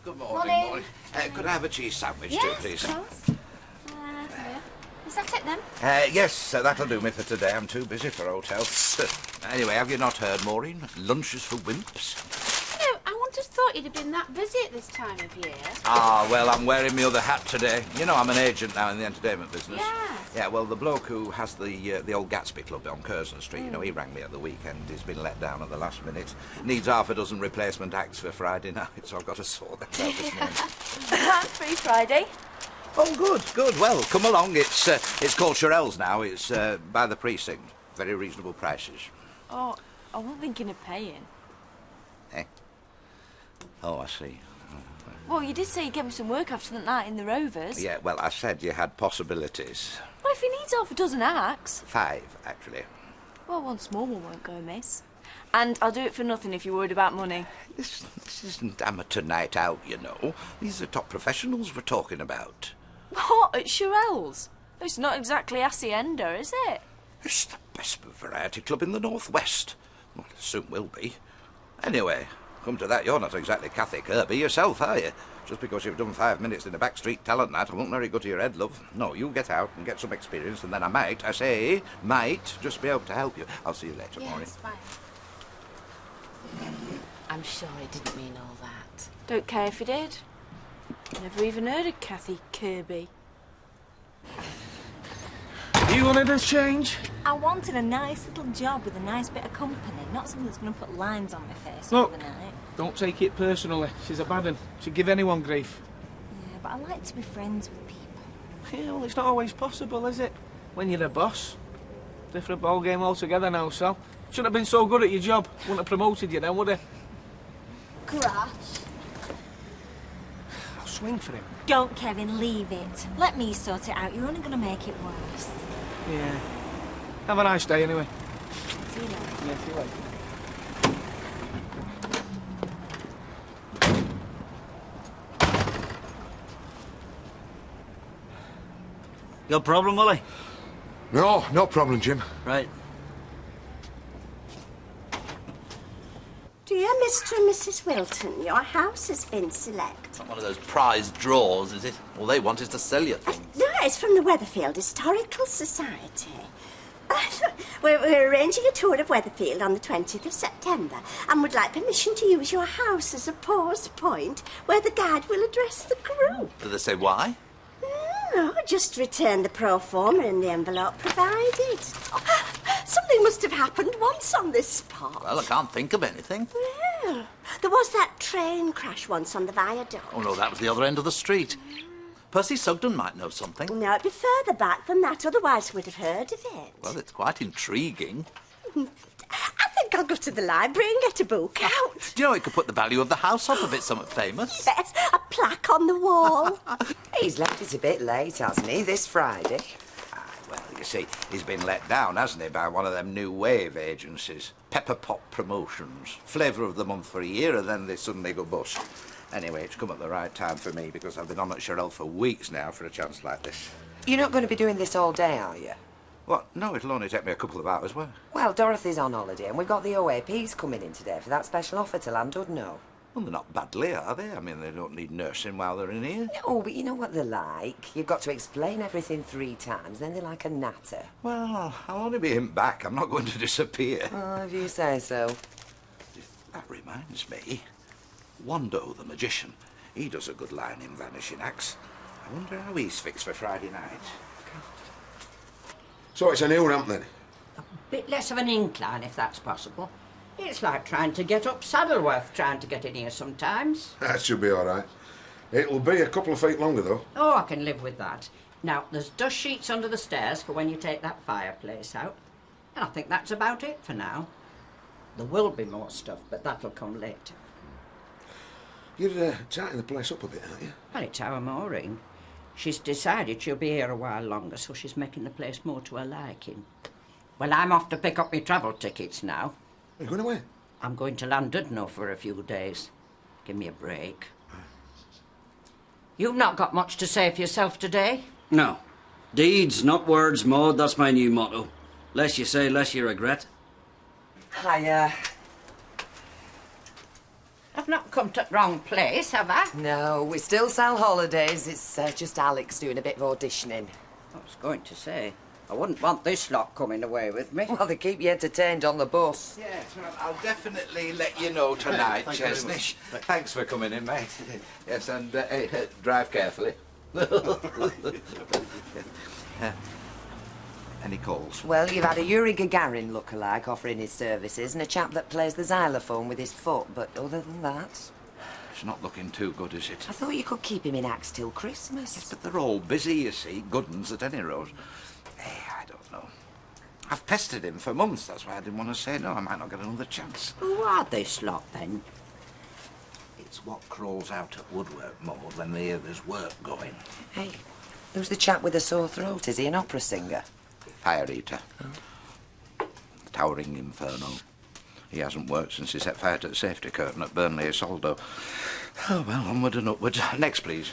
Good morning. Morning. Could I have a cheese sandwich too, please? Yes, of course. Yeah. Is that it then? Yes, that'll do me for today. I'm too busy for hotels. Anyway, have you not heard, Maureen? Lunches for wimps. No, I wouldn't have thought you'd have been that busy at this time of year. Ah, well, I'm wearing my other hat today. You know, I'm an agent now in the entertainment business. Yeah. Yeah, well, the bloke who has the old Gatsby Club on Curzon Street, you know, he rang me at the weekend. He's been let down at the last minute. Needs half a dozen replacement acts for Friday night, so I've got to sort that out this morning. Free Friday. Oh, good, good. Well, come along. It's called Shirelles now. It's by the precinct. Very reasonable prices. Oh, I wasn't thinking of paying. Eh? Oh, I see. Well, you did say you'd get me some work after that night in the Rovers. Yeah, well, I said you had possibilities. Well, if he needs half a dozen acts. 5, actually. Well, one small one won't go amiss. And I'll do it for nothing if you're worried about money. This isn't amateur night out, you know. These are top professionals we're talking about. What, at Shirelles? It's not exactly Hacienda, is it? It's the best variety club in the Northwest. Well, it soon will be. Anyway, come to that, you're not exactly Kathy Kirby yourself, are you? Just because you've done 5 minutes in a backstreet talent night, I won't let it go to your head, love. No, you get out and get some experience, and then I might just be able to help you. I'll see you later, Maureen. Yes, fine. I'm sure he didn't mean all that. Don't care if he did. Never even heard of Kathy Kirby. You wanted a change? I wanted a nice little job with a nice bit of company, not something that's going to put lines on my face Look, overnight. don't take it personally. She's a bad one. She'd give anyone grief. Yeah, but I like to be friends with people. Yeah, well, it's not always possible, is it? When you're a boss. Different ball game altogether now, Sal. Shouldn't have been so good at your job. Wouldn't have promoted you then, would he? Crash. I'll swing for him. Don't, Kevin, leave it. Let me sort it out. You're only going to make it worse. Yeah. Have a nice day, anyway. See you later. Yeah, see you later. Your problem, Willie? No, no problem, Jim. Right. Dear Mr. and Mrs. Wilton, your house has been select. It's not one of those prized draws, is it? All they want is to sell you things. No, it's from the Weatherfield Historical Society. We're arranging a tour of Weatherfield on the 20th of September and would like permission to use your house as a pause point where the guide will address the group. Do they say why? No, just return the pro forma in the envelope provided. Oh, something must have happened once on this spot. Well, I can't think of anything. Well, there was that train crash once on the viaduct. Oh, no, that was the other end of the street. Percy Sugden might know something. No, it'd be further back than that, otherwise we'd have heard of it. Well, it's quite intriguing. I think I'll go to the library and get a book out. Do you know it could put the value of the house up if it's something famous? Yes, a plaque on the wall. He's left it a bit late, hasn't he, this Friday? Well, you see, he's been let down, hasn't he, by one of them new wave agencies. Pepper Pot Promotions. Flavour of the month for a year, and then they suddenly go bust. Anyway, it's come at the right time for me, because I've been on at Shirelles for weeks now for a chance like this. You're not going to be doing this all day, are you? What? No, it'll only take me a couple of hours' work. Well, Dorothy's on holiday, and we've got the OAPs coming in today for that special offer to Landudno. Well, they're not badly, are they? I mean, they don't need nursing while they're in here. No, but you know what they're like. You've got to explain everything 3 times, then they're like a natter. Well, I'll only be in back. I'm not going to disappear. Oh, if you say so. That reminds me. Wando, the magician, he does a good line in Vanishing Acts. I wonder how he's fixed for Friday night. So it's a new ramp then? A bit less of an incline, if that's possible. It's like trying to get up Saddleworth, trying to get in here sometimes. That should be all right. It'll be a couple of feet longer, though. Oh, I can live with that. Now, there's dust sheets under the stairs for when you take that fireplace out. And I think that's about it for now. There will be more stuff, but that'll come later. You're tightening the place up a bit, aren't you? Well, it's our Maureen. She's decided she'll be here a while longer, so she's making the place more to her liking. Well, I'm off to pick up my travel tickets now. Are you going away? I'm going to Landudno for a few days. Give me a break. You've not got much to say for yourself today? No. Deeds, not words, Maud. That's my new motto. Less you say, less you regret. Hiya. I've not come to the wrong place, have I? No, we still sell holidays. It's just Alex doing a bit of auditioning. I was going to say, I wouldn't want this lot coming away with me. Well, they keep you entertained on the bus. Yes, well, I'll definitely let you know tonight, Chesnish. Thanks for coming in, mate. Yes, and drive carefully. Any calls? Well, you've had a Yuri Gagarin lookalike offering his services and a chap that plays the xylophone with his foot, but other than that... It's not looking too good, is it? I thought you could keep him in acts till Christmas. Yes, but they're all busy, you see. Good uns at any rate. I don't know. I've pestered him for months, that's why I didn't want to say no. I might not get another chance. Who are this lot, then? It's what crawls out at woodwork, Maud, when they hear there's work going. Hey, who's the chap with the sore throat? Is he an opera singer? Fire eater. Towering inferno. He hasn't worked since he set fire to the safety curtain at Burnley Isolde. Oh, well, onward and upwards. Next, please.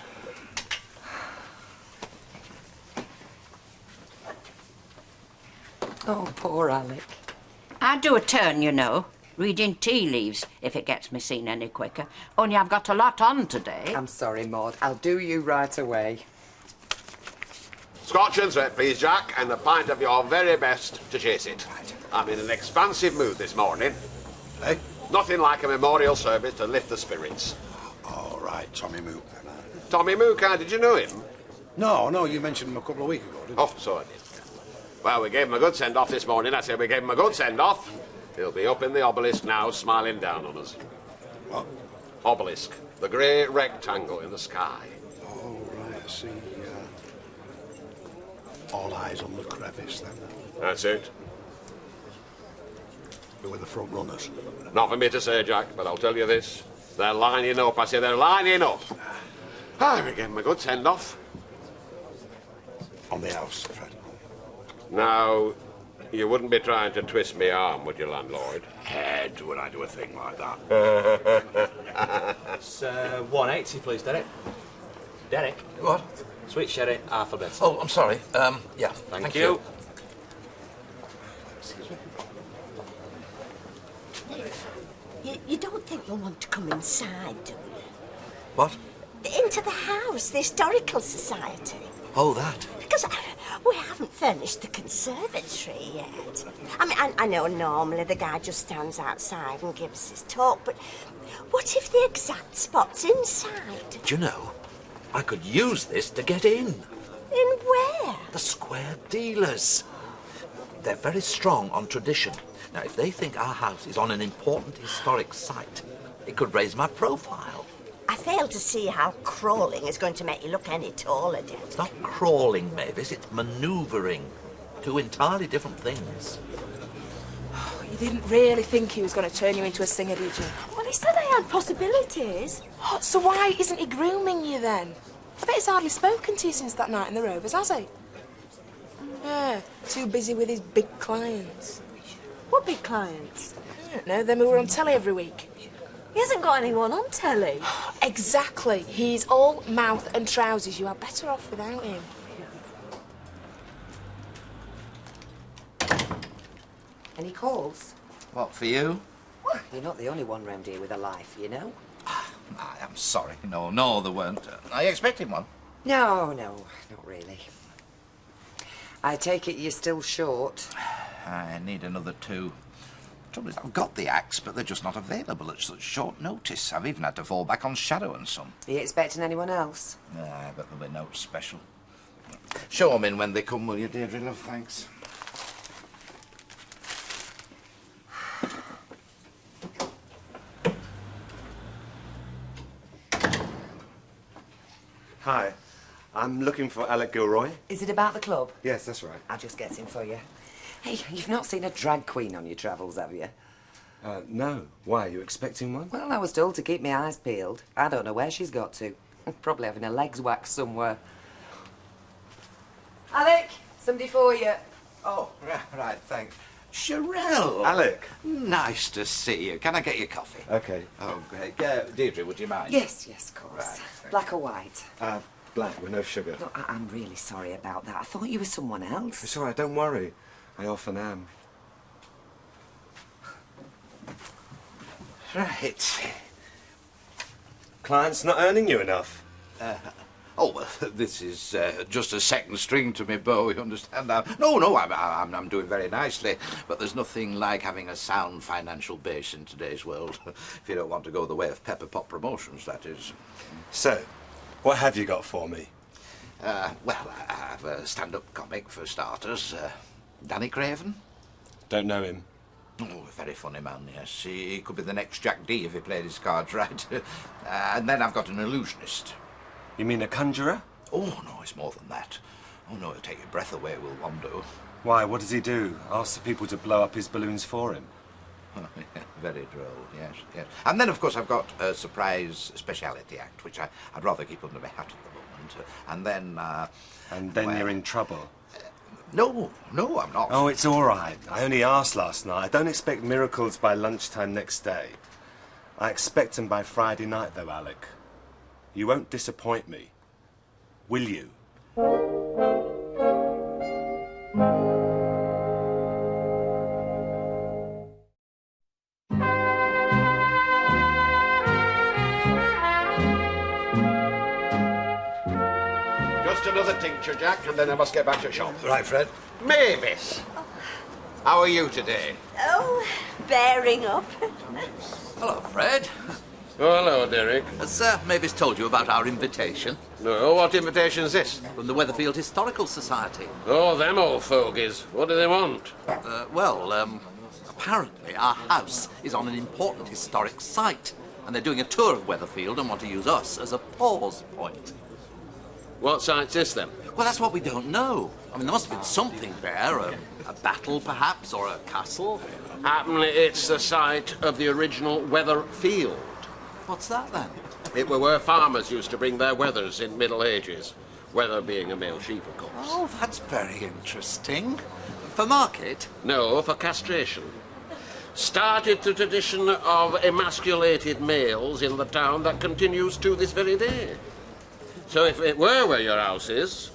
Oh, poor Alec. I do a turn, you know, reading tea leaves, if it gets me seen any quicker. Only I've got a lot on today. I'm sorry, Maud. I'll do you right away. Scotch and threat, please, Jack, and a pint of your very best to chase it. I'm in an expansive mood this morning. Hey? Nothing like a memorial service to lift the spirits. All right, Tommy Mook. Tommy Mooker, did you know him? No, you mentioned him a couple of weeks ago, didn't you? Oh, so I did. Well, we gave him a good send-off this morning. I said we gave him a good send-off. He'll be up in the obelisk now, smiling down on us. What? Obelisk. The grey rectangle in the sky. Oh, right, I see. All eyes on the crevice, then. That's it. Who are the front runners? Not for me to say, Jack, but I'll tell you this. They're lining up. I say they're lining up. We gave him a good send-off. On the house, Fred. Now, you wouldn't be trying to twist me arm, would you, landlord? Head when I do a thing like that. It's 180, please, Derek. Derek. What? Sweet sherry, half a bit. Oh, I'm sorry. Yeah. Thank you. Excuse me. You don't think they'll want to come inside, do you? What? Into the house, the Historical Society. Oh, that. Because we haven't furnished the conservatory yet. I mean, I know normally the guy just stands outside and gives his talk, but what if the exact spot's inside? Do you know, I could use this to get in. In where? The square dealers. They're very strong on tradition. Now, if they think our house is on an important historic site, it could raise my profile. I fail to see how crawling is going to make you look any taller, dear. It's not crawling, Mavis, it's manoeuvring. Two entirely different things. You didn't really think he was going to turn you into a singer, did you? Well, he said I had possibilities. Oh, so why isn't he grooming you then? I bet he's hardly spoken to you since that night in the Rovers, has he? Yeah, too busy with his big clients. What big clients? I don't know, them who were on telly every week. He hasn't got anyone on telly. Exactly. He's all mouth and trousers. You are better off without him. Any calls? What, for you? You're not the only one round here with a life, you know? I'm sorry. No, there weren't. Are you expecting one? No, not really. I take it you're still short. I need another 2. Trouble is, I've got the axe, but they're just not available at such short notice. I've even had to fall back on Shadow and Son. Are you expecting anyone else? Nah, but there'll be no special. Show them in when they come, will you, Deirdre, love? Thanks. Hi, I'm looking for Alec Gilroy. Is it about the club? Yes, that's right. I'll just get him for you. Hey, you've not seen a drag queen on your travels, have you? No. Why, are you expecting one? Well, I was told to keep my eyes peeled. I don't know where she's got to. Probably having her legs waxed somewhere. Alec, somebody for you. Oh, right, thanks. Sherelle! Alec! Nice to see you. Can I get you coffee? Okay. Oh, great. Deirdre, would you mind? Yes, of course. Right. Black or white? Black with no sugar. Look, I'm really sorry about that. I thought you were someone else. It's all right, don't worry. I often am. Right. Client's not earning you enough. Oh, well, this is just a second string to me bow, you understand? No, I'm doing very nicely, but there's nothing like having a sound financial base in today's world. If you don't want to go the way of pepper pot promotions, that is. So, what have you got for me? Well, I have a stand-up comic for starters. Danny Craven. Don't know him. Oh, a very funny man, yes. He could be the next Jack D if he played his cards right. And then I've got an illusionist. You mean a conjurer? Oh, no, it's more than that. Oh, no, it'll take your breath away, will one do. Why, what does he do? Ask the people to blow up his balloons for him? Oh, yeah, very droll, yes, yes. And then, of course, I've got a surprise speciality act, which I'd rather keep under my hat at the moment. And then... And then well, you're in trouble? No, I'm not. Oh, it's all right. I only asked last night. I don't expect miracles by lunchtime next day. I expect them by Friday night, though, Alec. You won't disappoint me, will you? Just another tincture, Jack, and then I must get back to shop. Right, Fred. Mavis! How are you today? Oh, bearing up. Hello, Fred. Oh, hello, Derek. Has Mavis told you about our invitation? No, what invitation's this? From the Weatherfield Historical Society. Oh, them old fogies. What do they want? Apparently our house is on an important historic site, and they're doing a tour of Weatherfield and want to use us as a pause point. What site's this, then? Well, that's what we don't know. I mean, there must have been something there, a battle, perhaps, or a castle. Happen it's the site of the original Weatherfield. What's that, then? It were where farmers used to bring their wethers in Middle Ages. Weather being a male sheep, of course. Oh, that's very interesting. For market? No, for castration. Started the tradition of emasculated males in the town that continues to this very day. So if it were where your house is...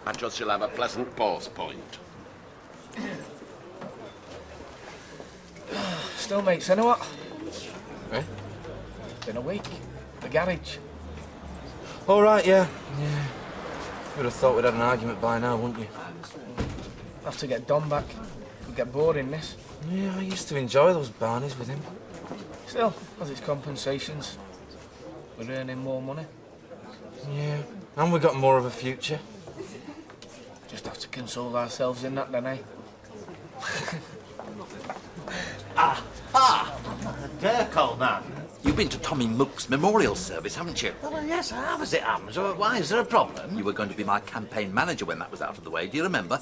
I trust you'll have a pleasant pause point. Still, mates, you know what? Eh? Been a week. The garage. All right, yeah. You'd have thought we'd had an argument by now, wouldn't you? Have to get Don back. Could get bored in this. Yeah, I used to enjoy those barneys with him. Still, has its compensations. We're earning more money. Yeah, and we got more of a future. Just have to console ourselves in that, then, eh? Dirk, old man. You've been to Tommy Mook's memorial service, haven't you? Well, yes, I have, as it happens. Why, is there a problem? You were going to be my campaign manager when that was out of the way. Do you remember?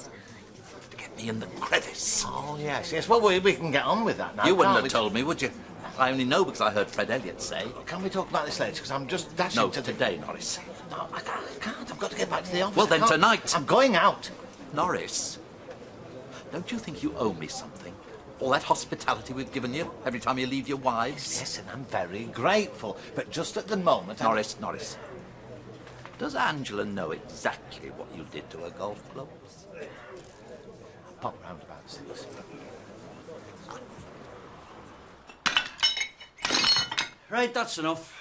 To get me in the crevice. Oh, yes. Well, we can get on with that now. You wouldn't can't have we? told me, would you? I only know because I heard Fred Elliott say. Can we talk about this later? Because I'm just dashing No, to today, Norris. No, I can't. I've got to get back to the office. Well, I then can't. tonight. I'm going out. Norris, don't you think you owe me something? All that hospitality we've given you every time you leave your wives? Listen, I'm very grateful, but just at the moment... Norris. Does Angela know exactly what you did to her golf clubs? I'll pop round about 6. Right, that's enough.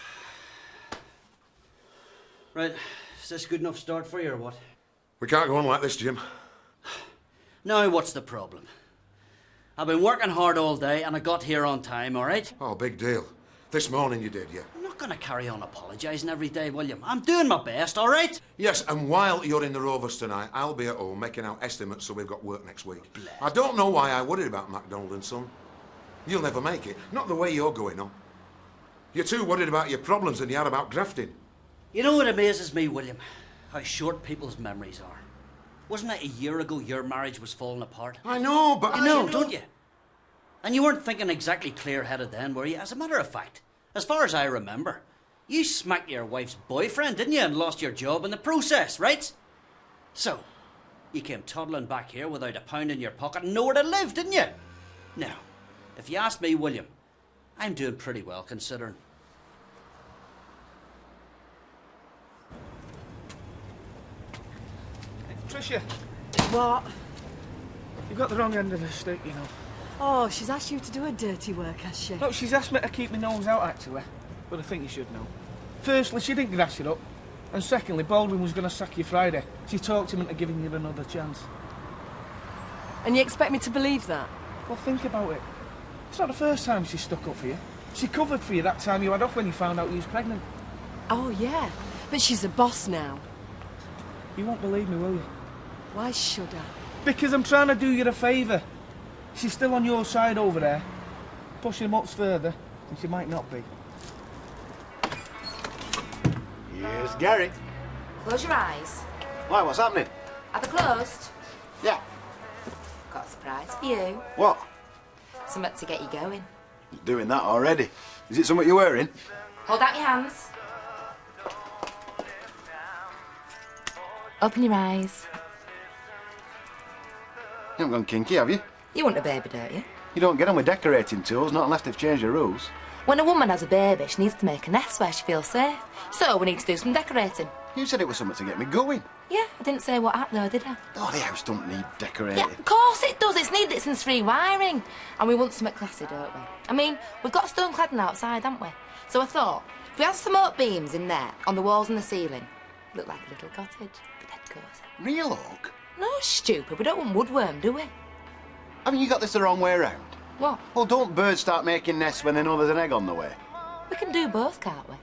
Right, is this good enough start for you or what? We can't go on like this, Jim. Now, what's the problem? I've been working hard all day and I got here on time, all right? Oh, big deal. This morning you did, yeah. I'm not going to carry on apologising every day, William. I'm doing my best, all right? Yes, and while you're in the Rovers tonight, I'll be at home making out estimates so we've got work next week. I don't know why I worried about MacDonald and Son. You'll never make it. Not the way you're going on. You're too worried about your problems than you are about grafting. You know what amazes me, William? How short people's memories are. Wasn't it a year ago your marriage was falling apart? I know, but You know, don't you? And you weren't thinking exactly clear-headed then, were you? As a matter of fact, as far as I remember, you smacked your wife's boyfriend, didn't you, and lost your job in the process, right? So, you came toddling back here without a pound in your pocket and nowhere to live, didn't you? Now, if you ask me, William, I'm doing pretty well considering. Tricia, What? you got the wrong end of the stick, you know. Oh, she's asked you to do her dirty work, has she? No, she's asked me to keep my nose out, actually. But I think you should know. Firstly, she didn't grass it up. And secondly, Baldwin was going to sack you Friday. She talked him into giving you another chance. And you expect me to believe that? Well, think about it. It's not the first time she stuck up for you. She covered for you that time you had off when you found out you was pregnant. Oh, yeah. But she's a boss now. You won't believe me, will you? Why should I? Because I'm trying to do you a favour. She's still on your side over there. Pushing him up further, and she might not be. Here's Gary. Close your eyes. Why, what's happening? Are they closed? Yeah. Got a surprise for you. What? Something to get you going. Doing that already. Is it something you're wearing? Hold out your hands. Open your eyes. You haven't gone kinky, have you? You want a baby, don't you? You don't get on with decorating tools, not unless they've changed the rules. When a woman has a baby, she needs to make a nest where she feels safe. So we need to do some decorating. You said it was something to get me going. Yeah, I didn't say what at though, did I? Oh, the house don't need decorating. Yeah, of course it does. It's needed since rewiring. And we want something classy, don't we? I mean, we've got stone cladding outside, haven't we? So I thought, if we had some oak beams in there, on the walls and the ceiling, look like a little cottage. But dead cozy. Real oak? No, stupid. We don't want woodworm, do we? I mean, you got this the wrong way around. What? Well, don't birds start making nests when they know there's an egg on the way? We can do both, can't we?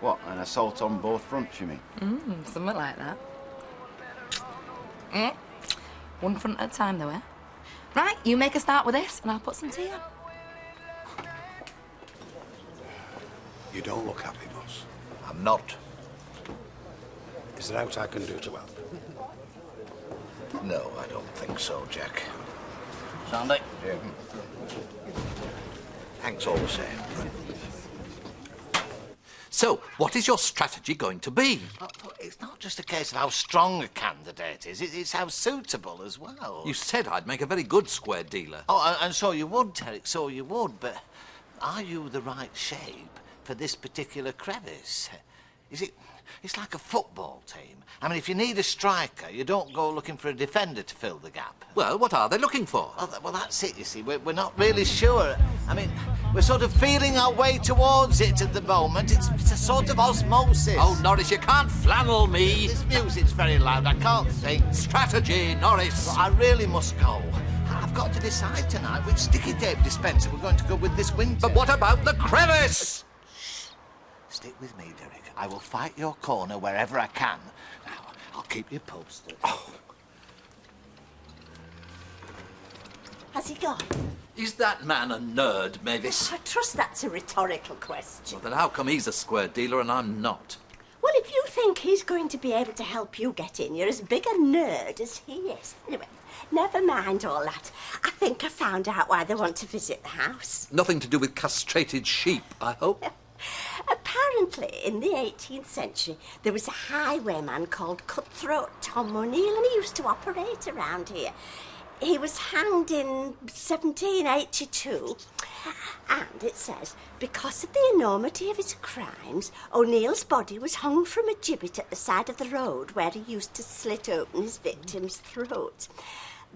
What, an assault on both fronts, you mean? Something like that. One front at a time, though, eh? Right, you make a start with this, and I'll put some tea on. You don't look happy, boss. I'm not. Is there aught I can do to help? No, I don't think so, Jack. Sandy? Yeah. Thanks all the same. So, what is your strategy going to be? It's not just a case of how strong a candidate is, it's how suitable as well. You said I'd make a very good square dealer. Oh, and so you would, Derek, so you would, but are you the right shape for this particular crevice? It's like a football team. I mean, if you need a striker, you don't go looking for a defender to fill the gap. Well, what are they looking for? Well, that's it, you see. We're not really sure. I mean, we're sort of feeling our way towards it at the moment. It's a sort of osmosis. Oh, Norris, you can't flannel me. This music's very loud. I can't sing. Strategy, Norris. Well, I really must go. I've got to decide tonight which sticky tape dispenser we're going to go with this winter. But what about the crevice? Stick with me, Derek. I will fight your corner wherever I can. Now, I'll keep you posted. Oh. Has he gone? Is that man a nerd, Mavis? I trust that's a rhetorical question. Well, then how come he's a square dealer and I'm not? Well, if you think he's going to be able to help you get in, you're as big a nerd as he is. Anyway, never mind all that. I think I found out why they want to visit the house. Nothing to do with castrated sheep, I hope. Apparently, in the 18th century, there was a highwayman called Cutthroat Tom O'Neill, and he used to operate around here. He was hanged in 1782, and it says, because of the enormity of his crimes, O'Neill's body was hung from a gibbet at the side of the road where he used to slit open his victim's throat.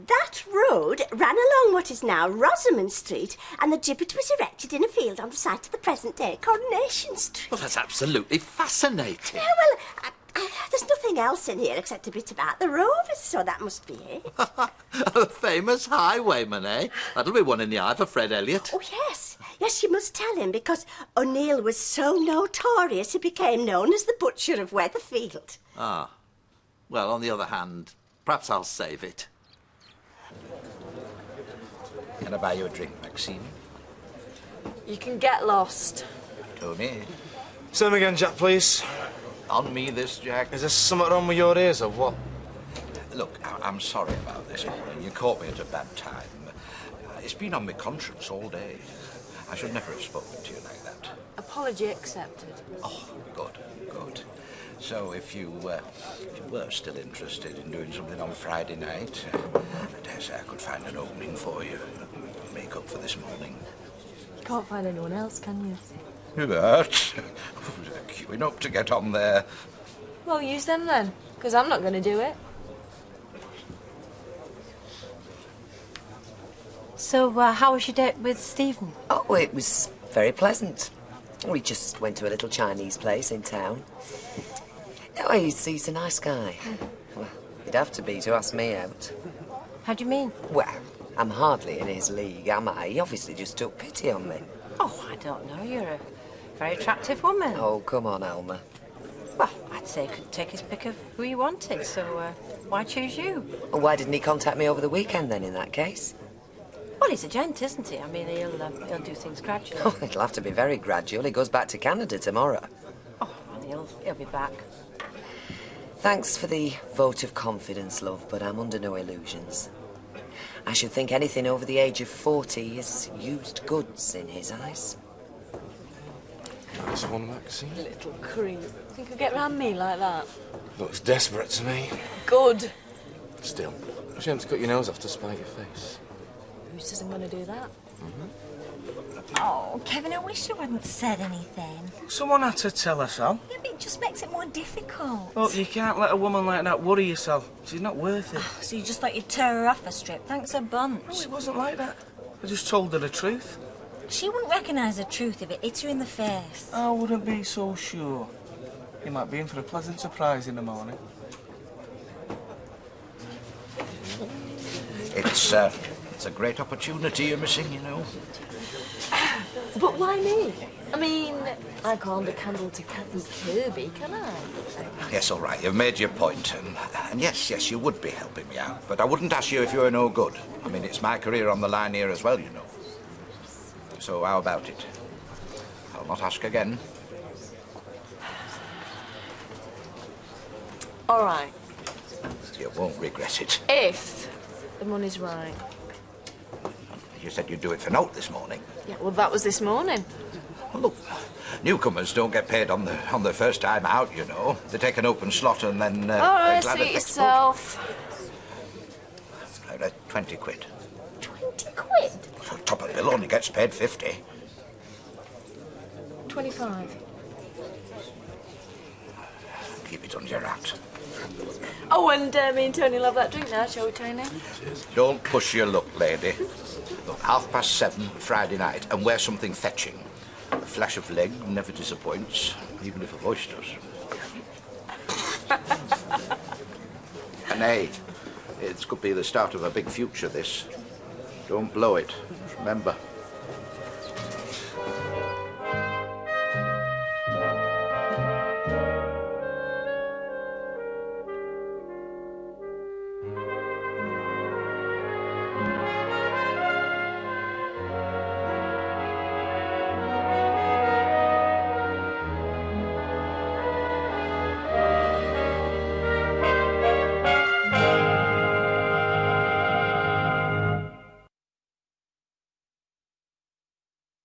That road ran along what is now Rosamond Street, and the gibbet was erected in a field on the site of the present-day Coronation Street. Well, that's absolutely fascinating. Yeah, well, there's nothing else in here except a bit about the Rovers, so that must be it. A famous highwayman, eh? That'll be one in the eye for Fred Elliott. Oh, yes. Yes, you must tell him, because O'Neill was so notorious he became known as the Butcher of Weatherfield. Ah. Well, on the other hand, perhaps I'll save it. Can I buy you a drink, Maxine? You can get lost. Tony? Say them again, Jack, please. On me this, Jack. Is there something wrong with your ears or what? Look, I'm sorry about this morning. You caught me at a bad time. It's been on my conscience all day. I should never have spoken to you like that. Apology accepted. Oh, good, good. So if you were still interested in doing something on Friday night, I dare say I could find an opening for you. Make up for this morning. You can't find anyone else, can you? But queuing up to get on there. Well, use them then, because I'm not going to do it. So, how was your date with Stephen? Oh, it was very pleasant. We just went to a little Chinese place in town. Oh, he's a nice guy. Well, he'd have to be to ask me out. How do you mean? Well, I'm hardly in his league, am I? He obviously just took pity on me. Oh, I don't know. You're a very attractive woman. Oh, come on, Alma. Well, I'd say he could take his pick of who he wanted, so why choose you? Well, why didn't he contact me over the weekend, then, in that case? Well, he's a gent, isn't he? I mean, he'll do things gradually. Oh, it'll have to be very gradual. He goes back to Canada tomorrow. Oh, well, he'll be back. Thanks for the vote of confidence, love, but I'm under no illusions. I should think anything over the age of 40 is used goods in his eyes. Nice one, Maxine. Little creep. Think you'll get round me like that? Looks desperate to me. Good. Still, shame to cut your nose off to spite your face. Who isn't going to do that? Oh, Kevin, I wish you hadn't said anything. Someone had to tell us, Al. Yeah, but it just makes it more difficult. Look, you can't let a woman like that worry yourself. She's not worth it. So you just thought you'd tear her off a strip? Thanks a bunch. No, it wasn't like that. I just told her the truth. She wouldn't recognise the truth if it hit her in the face. I wouldn't be so sure. You might be in for a pleasant surprise in the morning. It's a great opportunity you're missing, you know. But why me? I mean, I can't be candle to Kathy Kirby, can I? Yes, all right, you've made your point, and yes, you would be helping me out, but I wouldn't ask you if you were no good. I mean, it's my career on the line here as well, you know. So how about it? I'll not ask again. All right. You won't regret it. If the money's right. You said you'd do it for note this morning. Yeah, well, that was this morning. Well, look, newcomers don't get paid on their first time out, you know. They take an open slot and then... All right, suit yourself. I read 20 quid. 20 quid? Well, top of the bill only gets paid 50. 25. Keep it under your hat. Oh, and me and Tony love that drink now, shall we, Tony? Don't push your luck, lady. Look, 7:30 Friday night, and wear something fetching. A flash of leg never disappoints, even if a voice does. And hey, it could be the start of a big future, this. Don't blow it. Remember,